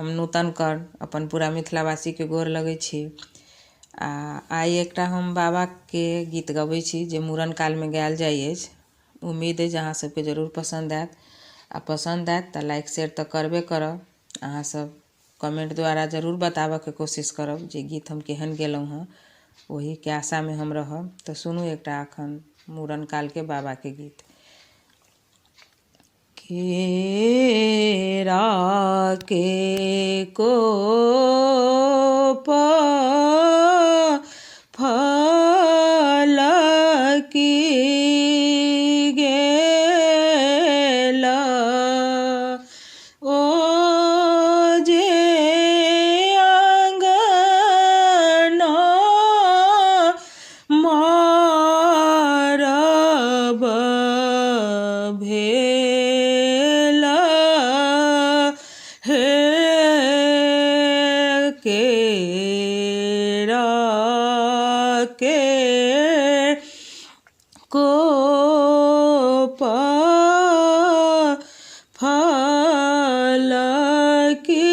हम नूतन कर अपन पूरा मिथिलावासी के गोर लगै छी। आइ एकटा हम बाबा के गीत गबै छी जे मूड़न काल में गायल जाइ अछि। उम्मीद अछि अहाँ सबके जरूर पसंद आयत। पसंद आयत तऽ लाइक शेयर तऽ करबे करब। अहाँ सब कमेंट द्वारा जरूर बताबऽ के कोशिश करब जे गीत हम केहन गेलहुँ हँ, ओही के आशा में हम रहब। तऽ सुनू एकटा अखन मूड़न काल के बाबा के गीत। केरा के कोप फल की गेल ओ जे अंगना मारब भेल हे केरा के कोप फल की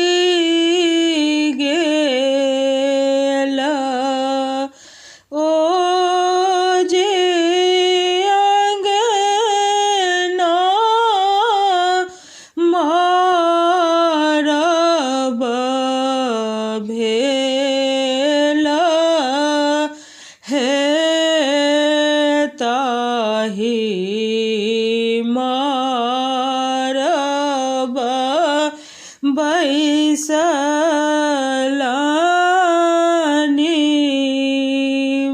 गेल ओ जे अंगना मारब भेल हे ताहि मारब बैसलानी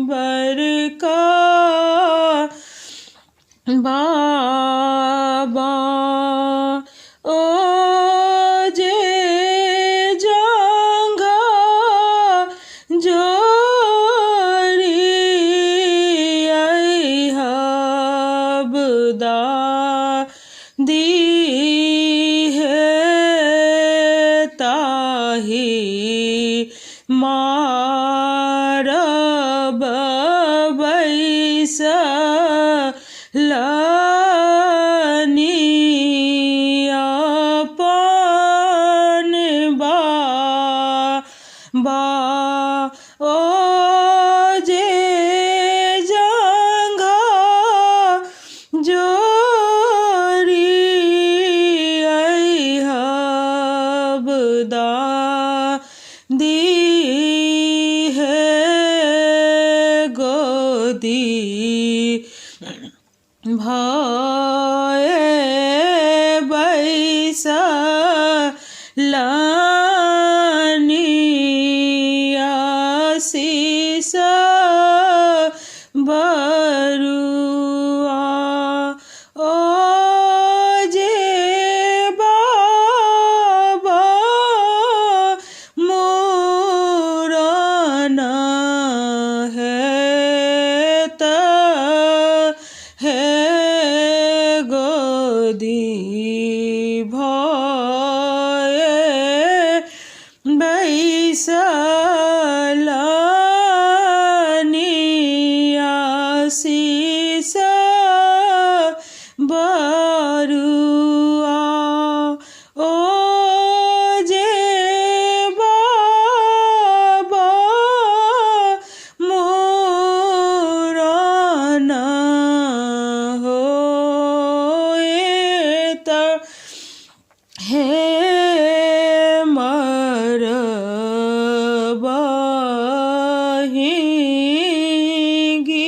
बड़का बाबा ओ जे जंघा जोड़ी हबदा दीहे ताहि मारब बैसलानी अपन बाबा ओ जे जंघा जोड़ी हबदा दीहे गोदी भये बैसलानी आशीष बरुआ ओ जे बाबा मूड़न हेत हे गोदी भये बैसलानी आशीष बरुआ ओ जे बाबा मूड़न होएत हे मरबहिंगी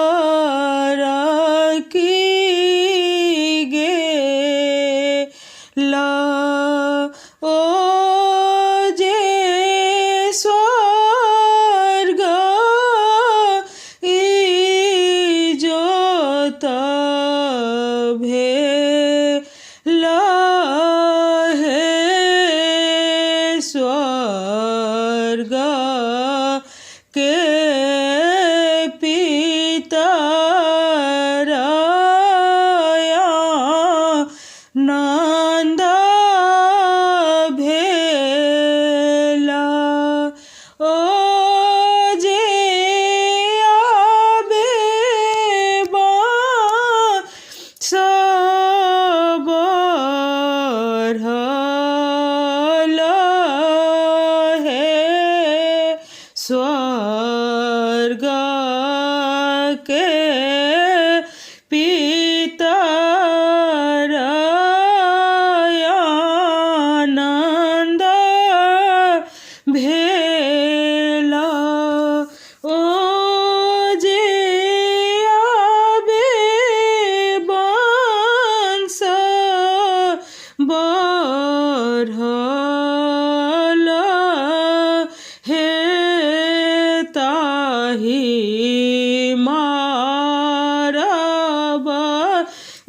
बढ़र की गेल ओ जे स्वर्ग इजोत भेल हे स्वर्ग के पितर नंद भेला ओ जे आबे सब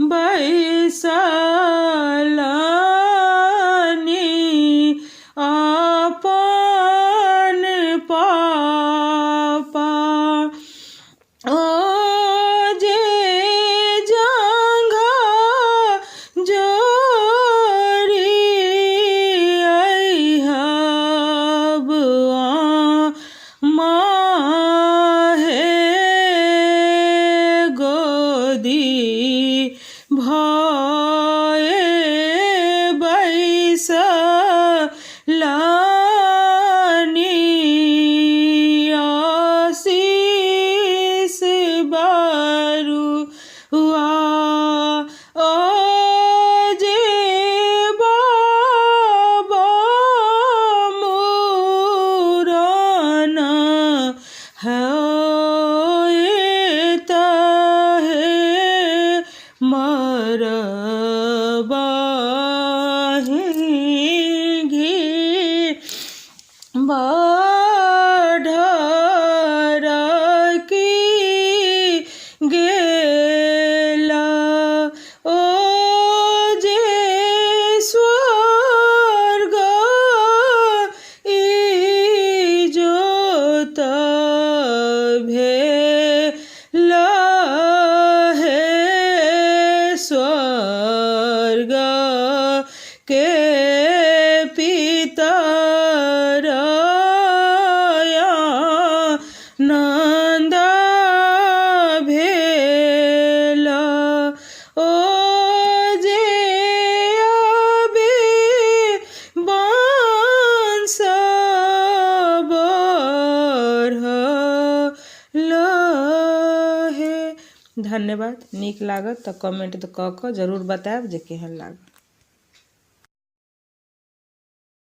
बैसलानी अपन पापा ओ जे जंघा जोरी अइहब माहे गोदी भये बैसलानी आशीष बरुआ ओ जे बाबा मूरन है तहे मरबाही बढ़र की गेला ओ जे स्वर्ग इजोत भेला हे स्वर्ग के पितर नंद भेला ओ जे अभी वंश बढ़ल हे। धन्यवाद। नीक लागत तो कमेंट कऽ कऽ जरूर बताएब जे केहन लागल।